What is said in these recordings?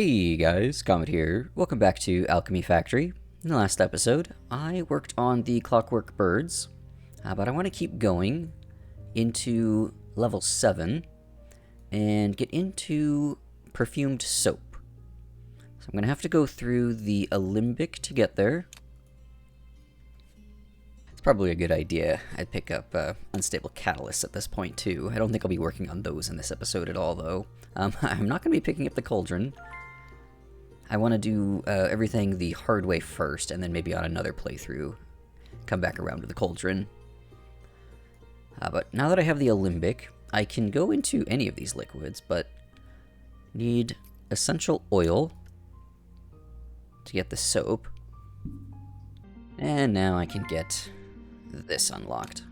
Hey guys, Comet here. Welcome back to Alchemy Factory. In the last episode, I worked on the clockwork birds, but I want to keep going into level 7 and get into Perfumed Soap. So I'm going to have to go through the Alembic to get there. It's probably a good idea I'd pick up unstable catalysts at this point too. I don't think I'll be working on those in this episode at all though. I'm not going to be picking up the cauldron. I want to do everything the hard way first, and then maybe on another playthrough, come back around to the cauldron. But now that I have the Alembic, I can go into any of these liquids, but need essential oil to get the soap. And now I can get this unlocked.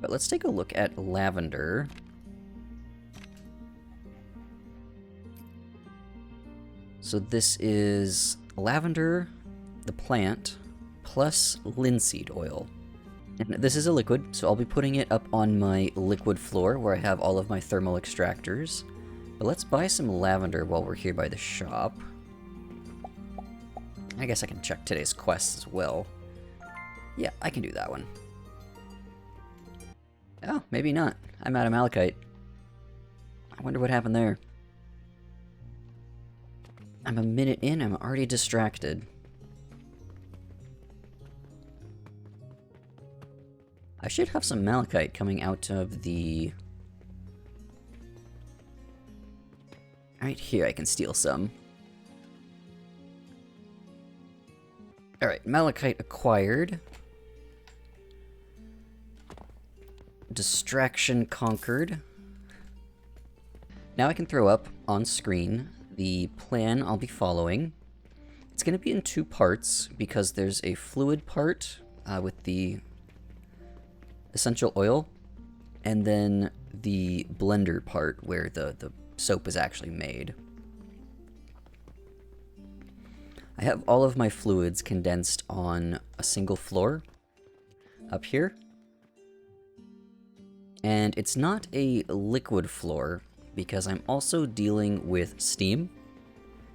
But let's take a look at lavender. So this is lavender, the plant, plus linseed oil. And this is a liquid, so I'll be putting it up on my liquid floor where I have all of my thermal extractors. But let's buy some lavender while we're here by the shop. I guess I can check today's quests as well. Yeah, I can do that one. Oh, maybe not. I'm out of malachite. I wonder what happened there. I'm a minute in, I'm already distracted. I should have some malachite coming out of the... Right here I can steal some. Alright, malachite acquired. Distraction conquered. Now I can throw up on screen the plan I'll be following. It's going to be in two parts because there's a fluid part with the essential oil, and then the blender part where the soap is actually made. I have all of my fluids condensed on a single floor up here. And it's not a liquid floor, because I'm also dealing with steam,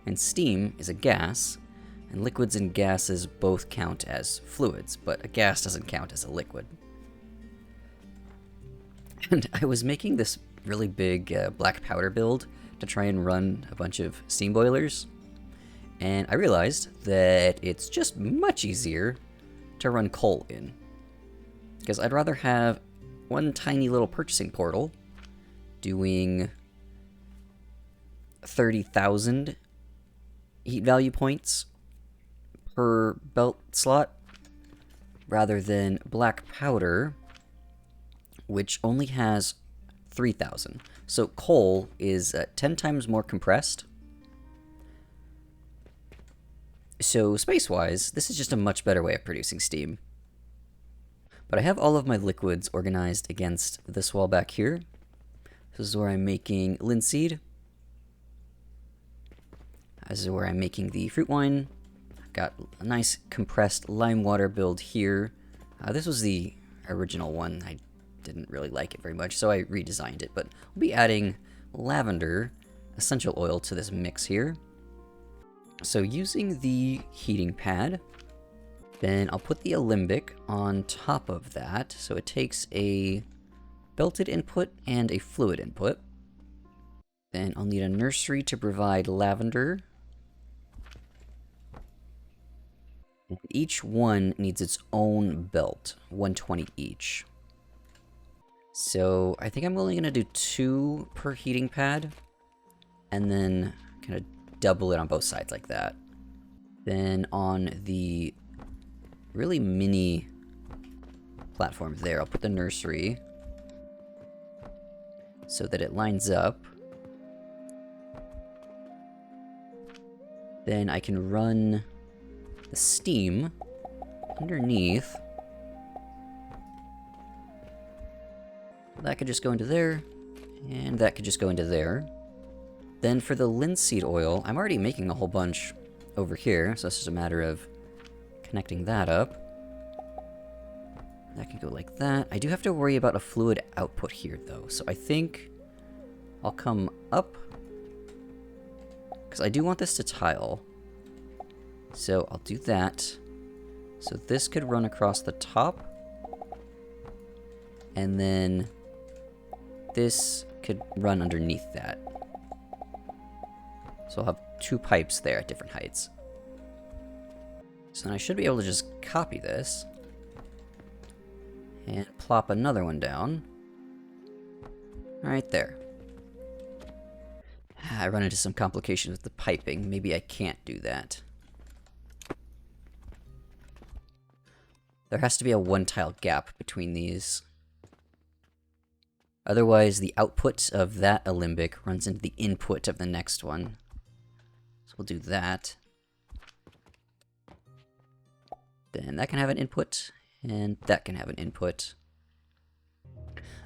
and steam is a gas, and liquids and gases both count as fluids, but a gas doesn't count as a liquid. And I was making this really big black powder build to try and run a bunch of steam boilers, and I realized that it's just much easier to run coal in, because I'd rather have one tiny little purchasing portal doing 30,000 heat value points per belt slot, rather than black powder, which only has 3,000. So coal is 10 times more compressed. So space-wise, this is just a much better way of producing steam. But I have all of my liquids organized against this wall back here. This is where I'm making linseed. This is where I'm making the fruit wine. I've got a nice compressed lime water build here. This was the original one. I didn't really like it very much, so I redesigned it. But I'll be adding lavender essential oil to this mix here. So using the heating pad, then I'll put the Alembic on top of that. So it takes a belted input and a fluid input. Then I'll need a nursery to provide lavender. Each one needs its own belt, 120 each. So I think I'm only going to do 2 per heating pad, and then kind of double it on both sides like that. Then on the really mini platform there, I'll put the nursery so that it lines up. Then I can run the steam underneath. That could just go into there, and that could just go into there. Then for the linseed oil, I'm already making a whole bunch over here, so it's just a matter of connecting that up. That can go like that. I do have to worry about a fluid output here, though, so I think I'll come up Because I do want this to tile. So I'll do that. So this could run across the top. And then this could run underneath that. So I'll have 2 pipes there at different heights. So then I should be able to just copy this. And plop another one down. Right there. I run into some complications with the piping. Maybe I can't do that. There has to be a 1-tile gap between these. Otherwise, the output of that alembic runs into the input of the next one. So we'll do that. Then that can have an input, and that can have an input.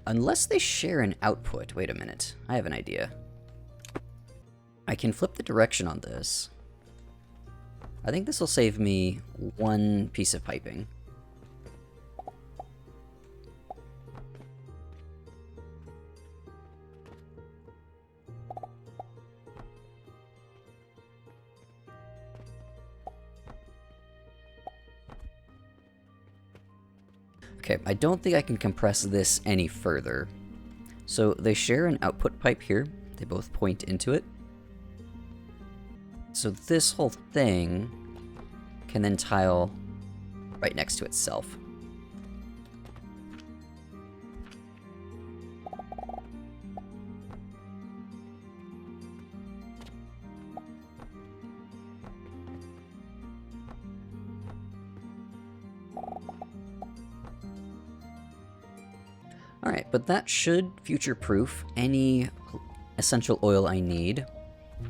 Unless they share an output. Wait a minute. I have an idea. I can flip the direction on this. I think this will save me 1 piece of piping. Okay, I don't think I can compress this any further. So they share an output pipe here. They both point into it. So this whole thing can then tile right next to itself. Alright, but that should future-proof any essential oil I need.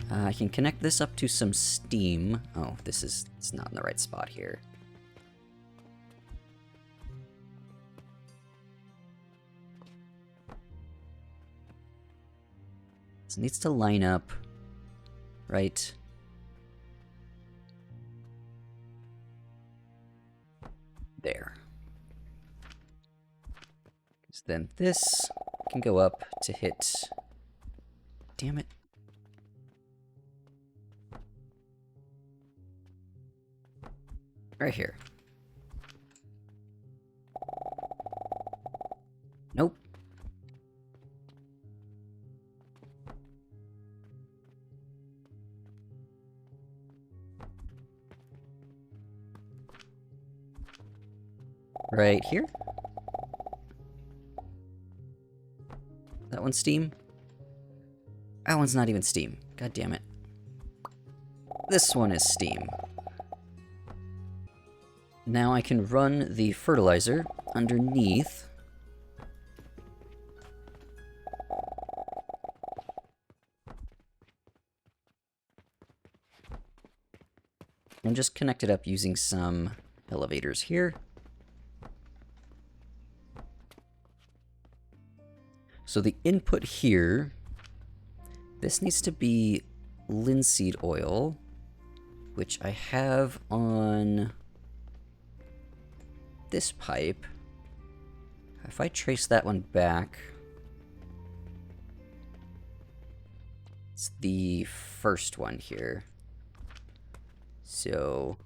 I can connect this up to some steam. Oh, it's not in the right spot here. This needs to line up right there. So then this can go up to hit... Damn it. Right here. Nope. Right here. That one's steam. That one's not even steam. God damn it. This one is steam. Now I can run the fertilizer underneath. And just connect it up using some elevators here. So the input here, this needs to be linseed oil, which I have on this pipe. If I trace that one back, it's the first one here. So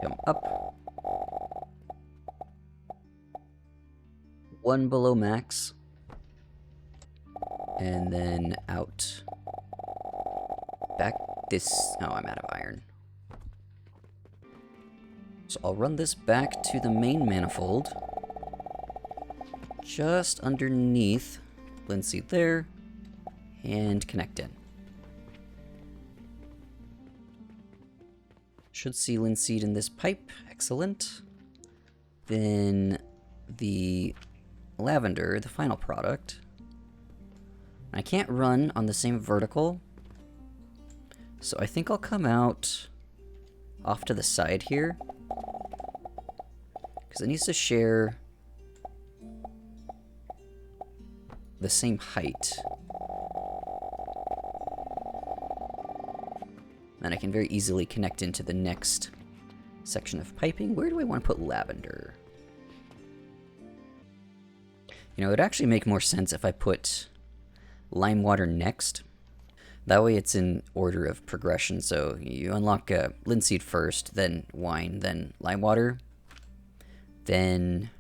come up. 1 below max. And then out. Back this... Oh, I'm out of iron. So I'll run this back to the main manifold. Just underneath linseed there. And connect in. Should see linseed in this pipe. Excellent. Then the lavender, the final product. I can't run on the same vertical. So I think I'll come out off to the side here. Because it needs to share the same height. Then I can very easily connect into the next section of piping. Where do I want to put lavender? You know, it'd actually make more sense if I put lime water next. That way it's in order of progression, so you unlock linseed first, then wine, then lime water, then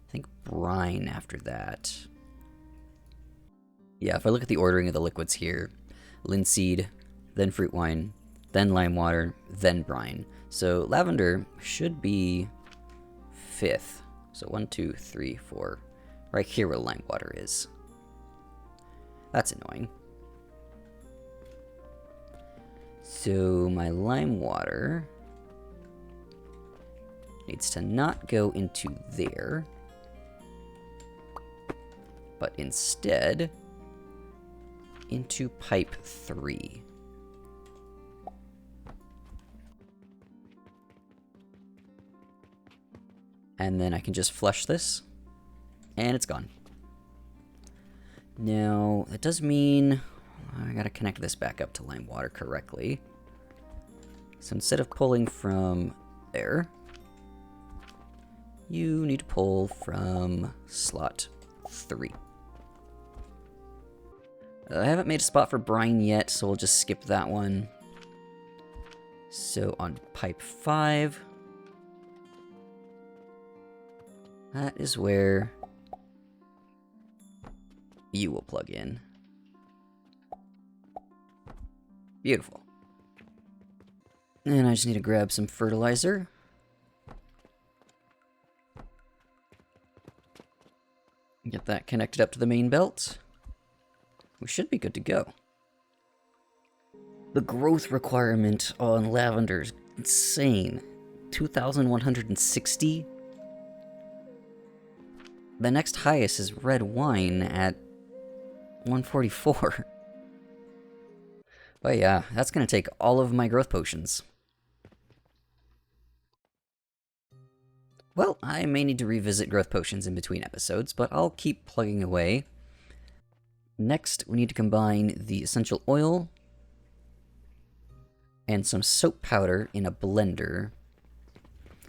I think brine after that. Yeah, if I look at the ordering of the liquids here, linseed, then fruit wine, then lime water, then brine. So lavender should be 5th. So 1, 2, 3, 4. Right here where lime water is. That's annoying. So my lime water needs to not go into there, but instead into pipe 3. And then I can just flush this, and it's gone. Now, that does mean I gotta connect this back up to lime water correctly. So instead of pulling from there, you need to pull from slot 3. I haven't made a spot for brine yet, so we'll just skip that one. So on pipe 5, that is where you will plug in. Beautiful. And I just need to grab some fertilizer. Get that connected up to the main belt. We should be good to go. The growth requirement on lavender is insane. 2,160. The next highest is red wine at 144. But yeah, that's gonna take all of my growth potions. Well, I may need to revisit growth potions in between episodes, but I'll keep plugging away. Next, we need to combine the essential oil and some soap powder in a blender.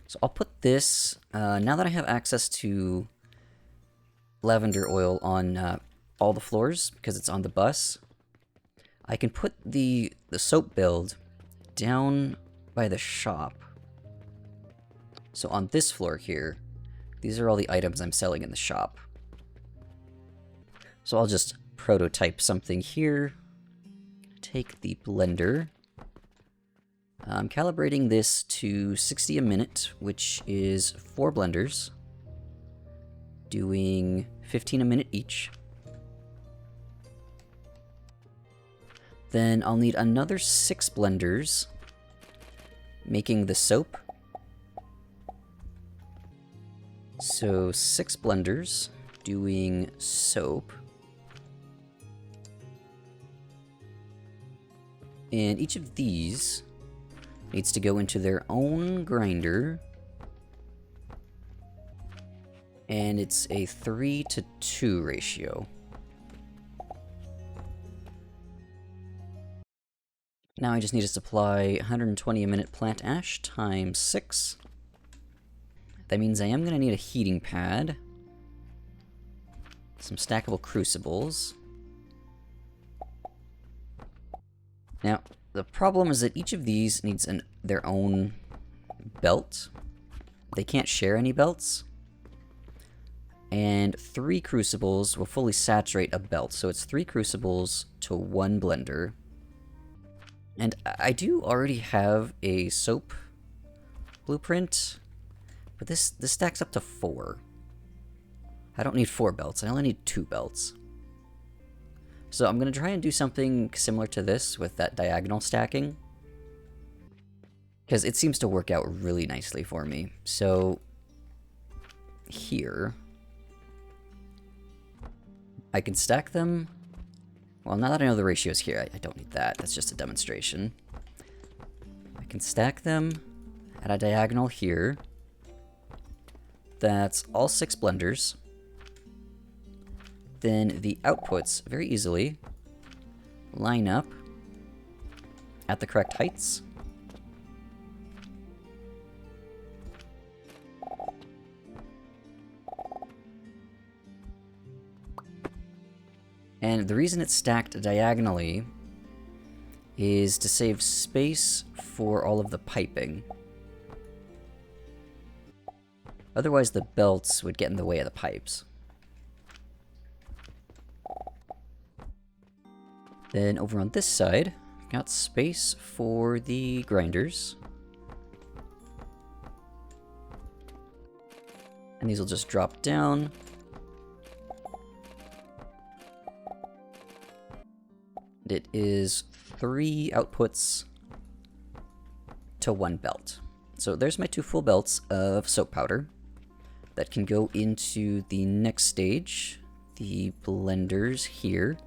So I'll put this, now that I have access to lavender oil on all the floors, because it's on the bus, I can put the soap build down by the shop. So on this floor here, these are all the items I'm selling in the shop. So I'll just prototype something here. Take the blender. I'm calibrating this to 60 a minute, which is 4 blenders, doing 15 a minute each. Then I'll need another 6 blenders, making the soap. So 6 blenders doing soap. And each of these needs to go into their own grinder. And it's a 3:2 ratio. Now I just need to supply 120 a minute plant ash times 6. That means I am going to need a heating pad, some stackable crucibles. Now, the problem is that each of these needs their own belt. They can't share any belts. And 3 crucibles will fully saturate a belt, so it's 3 crucibles to 1 blender. And I do already have a soap blueprint, but this stacks up to 4. I don't need 4 belts, I only need 2 belts. So I'm going to try and do something similar to this with that diagonal stacking, because it seems to work out really nicely for me. So here, I can stack them. Well, now that I know the ratios here, I don't need that. That's just a demonstration. I can stack them at a diagonal here. That's all 6 blenders. Then the outputs very easily line up at the correct heights. And the reason it's stacked diagonally is to save space for all of the piping. Otherwise the belts would get in the way of the pipes. Then over on this side, got space for the grinders. And these will just drop down. It is 3 outputs to 1 belt. So there's my 2 full belts of soap powder that can go into the next stage, the blenders here.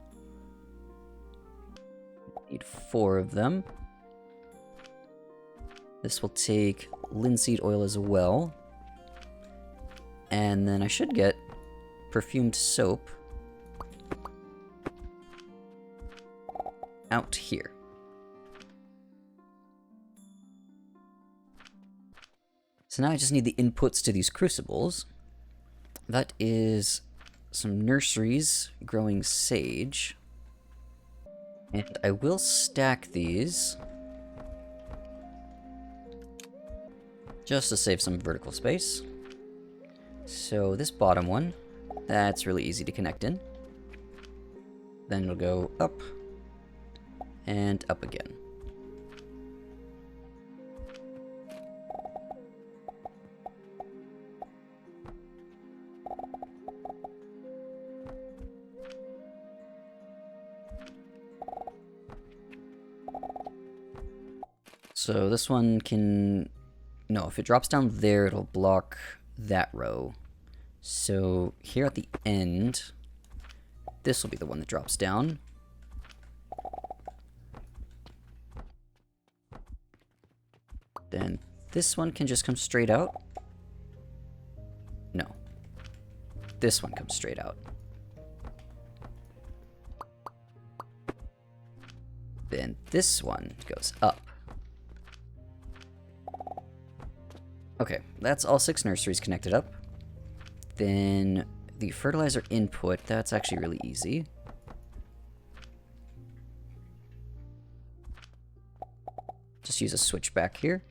Need 4 of them. This will take linseed oil as well. And then I should get perfumed soap out here. So now I just need the inputs to these crucibles. That is some nurseries growing sage. And I will stack these just to save some vertical space. So this bottom one, that's really easy to connect in. Then it'll go up and up again. So this one can... No, if it drops down there, it'll block that row. So here at the end, this will be the one that drops down. Then this one can just come straight out. No. This one comes straight out. Then this one goes up. Okay, that's all 6 nurseries connected up. Then the fertilizer input, that's actually really easy. Just use a switch back here.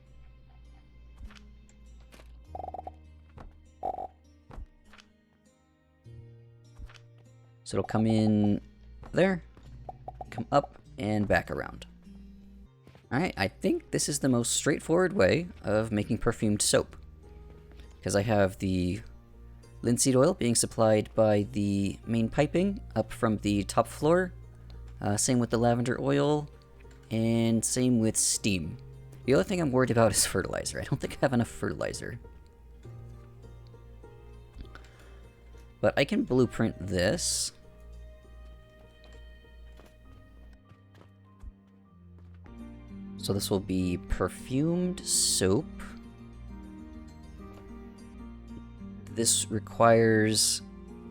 So it'll come in there, come up, and back around. Alright, I think this is the most straightforward way of making perfumed soap. Because I have the linseed oil being supplied by the main piping up from the top floor. Same with the lavender oil, and same with steam. The other thing I'm worried about is fertilizer. I don't think I have enough fertilizer. But I can blueprint this. So this will be perfumed soap. This requires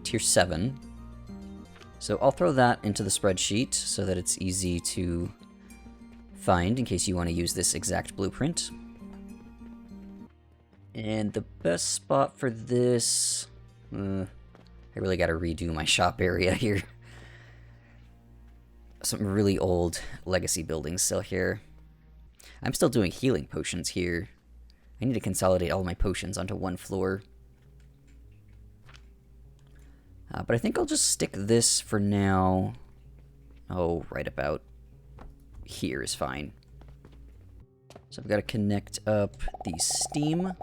tier 7. So I'll throw that into the spreadsheet so that it's easy to find in case you want to use this exact blueprint. And the best spot for this... I really gotta redo my shop area here. Some really old legacy buildings still here. I'm still doing healing potions here. I need to consolidate all my potions onto one floor. But I think I'll just stick this for now. Oh, right about here is fine. So I've got to connect up the steam.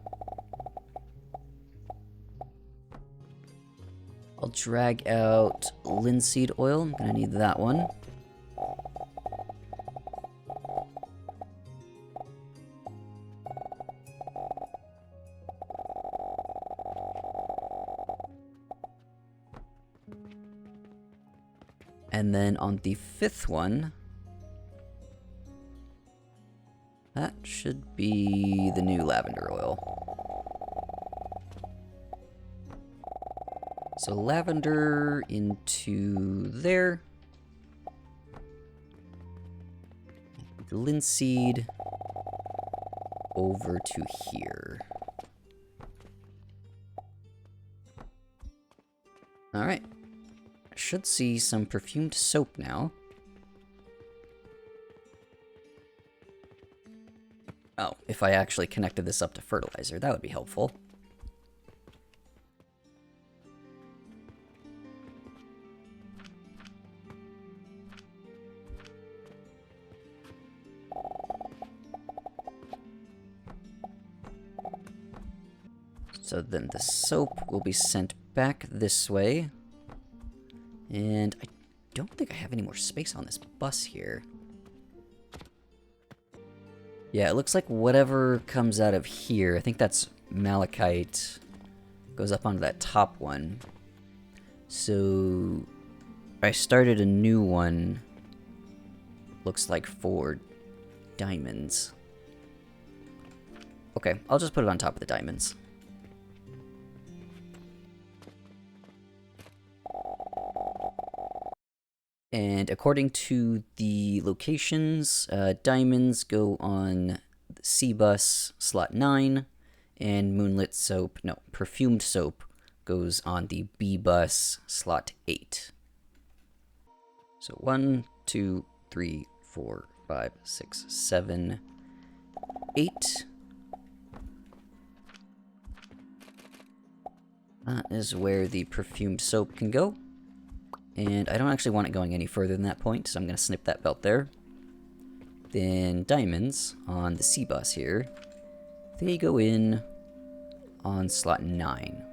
I'll drag out linseed oil. I'm going to need that one. And then on the 5th one, that should be the new lavender oil. So lavender into there. The linseed over to here. Alright. should see some perfumed soap now. Oh, if I actually connected this up to fertilizer, that would be helpful. So then the soap will be sent back this way. And I don't think I have any more space on this bus here. Yeah, it looks like whatever comes out of here, I think that's malachite, goes up onto that top one. So I started a new one, looks like 4 diamonds. Okay, I'll just put it on top of the diamonds. And according to the locations, diamonds go on the C bus slot 9, and moonlit soap, no, perfumed soap goes on the B bus slot 8. So 1, 2, 3, 4, 5, 6, 7, 8. That is where the perfumed soap can go. And I don't actually want it going any further than that point, so I'm going to snip that belt there. Then diamonds on the C bus here. They go in on slot 9.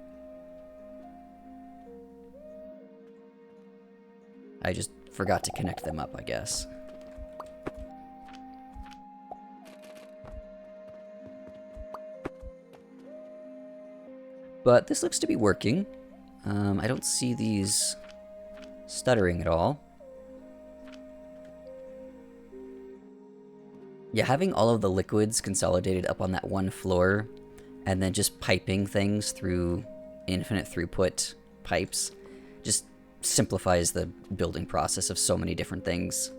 I just forgot to connect them up, I guess. But this looks to be working. I don't see these stuttering at all. Yeah, having all of the liquids consolidated up on that one floor, and then just piping things through infinite throughput pipes, just simplifies the building process of so many different things.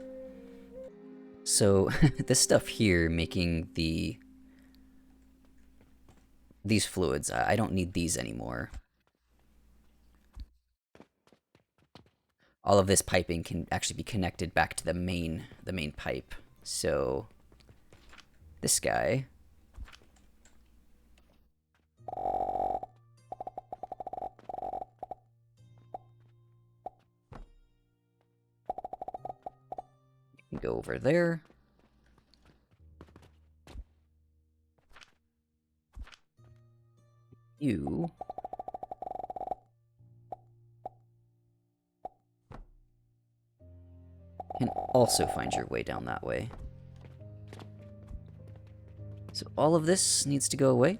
So, this stuff here, making these fluids, I don't need these anymore. All of this piping can actually be connected back to the main pipe. So this guy can go over there. You can also find your way down that way. So all of this needs to go away.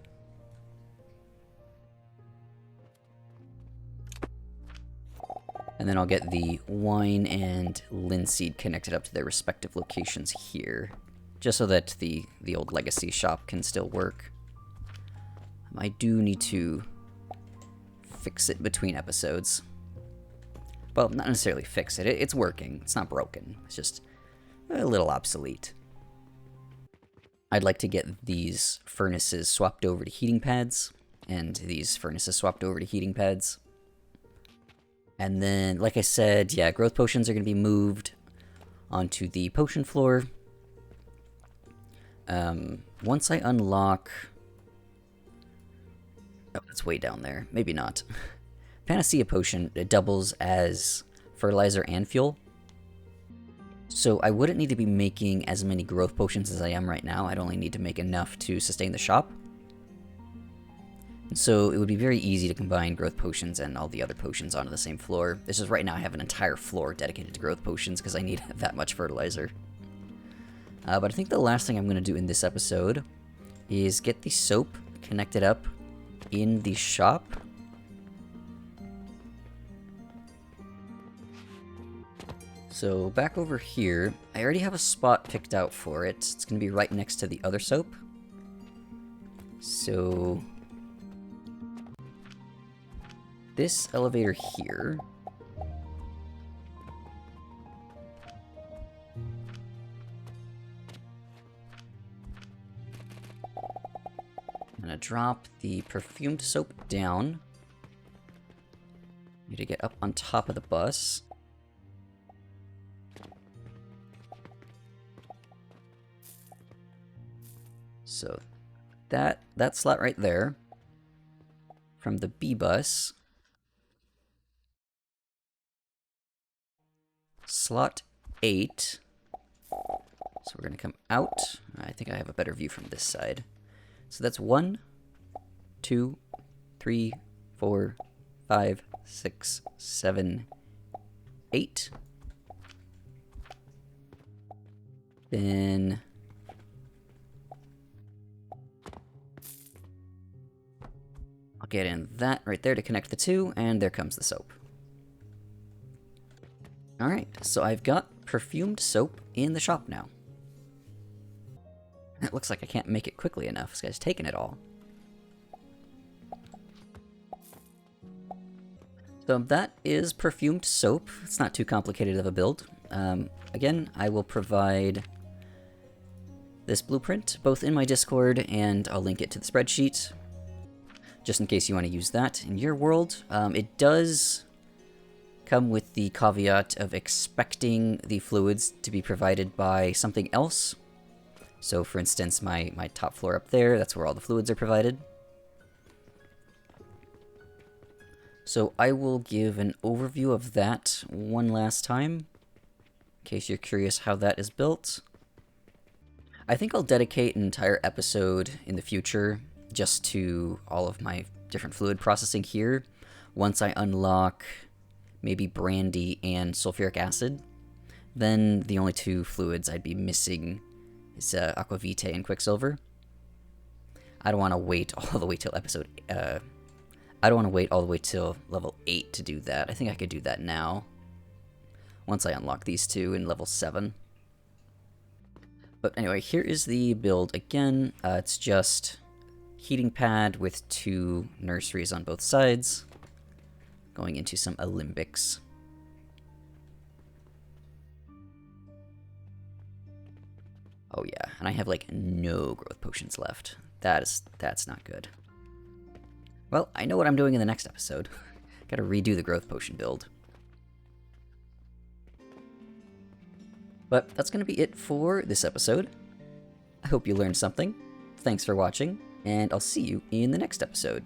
And then I'll get the wine and linseed connected up to their respective locations here, just so that the old legacy shop can still work. I do need to fix it between episodes. Well, not necessarily fix it. It's working. It's not broken. It's just a little obsolete. I'd like to get these furnaces swapped over to heating pads, and these furnaces swapped over to heating pads. And then, like I said, yeah, growth potions are going to be moved onto the potion floor. Once I unlock... Oh, that's way down there. Maybe not. Panacea potion, it doubles as fertilizer and fuel. So I wouldn't need to be making as many growth potions as I am right now. I'd only need to make enough to sustain the shop. And so it would be very easy to combine growth potions and all the other potions onto the same floor. It's just right now I have an entire floor dedicated to growth potions because I need that much fertilizer. But I think the last thing I'm going to do in this episode is get the soap connected up in the shop. So back over here, I already have a spot picked out for it. It's going to be right next to the other soap. So this elevator here I'm going to drop the perfumed soap down. Need to get up on top of the bus. So that slot right there from the B bus. Slot 8. So we're gonna come out. I think I have a better view from this side. So that's 1, 2, 3, 4, 5, 6, 7, 8. Then I'll get in that right there to connect the two, and there comes the soap. Alright, so I've got perfumed soap in the shop now. It looks like I can't make it quickly enough. This guy's taking it all. So that is perfumed soap. It's not too complicated of a build. Again, I will provide this blueprint both in my Discord, and I'll link it to the spreadsheet, just in case you want to use that in your world. It does come with the caveat of expecting the fluids to be provided by something else. So for instance, my top floor up there, that's where all the fluids are provided. So I will give an overview of that one last time, in case you're curious how that is built. I think I'll dedicate an entire episode in the future just to all of my different fluid processing here, once I unlock maybe brandy and sulfuric acid. Then the only two fluids I'd be missing is aquavitae and quicksilver. I don't want to wait all the way till I don't want to wait all the way till level 8 to do that. I think I could do that now, once I unlock these two in level 7. But anyway, here is the build again. It's just heating pad with 2 nurseries on both sides, going into some alembics. Oh yeah, and I have like no growth potions left. That's not good. Well, I know what I'm doing in the next episode. Gotta redo the growth potion build. But that's gonna be it for this episode. I hope you learned something. Thanks for watching, and I'll see you in the next episode.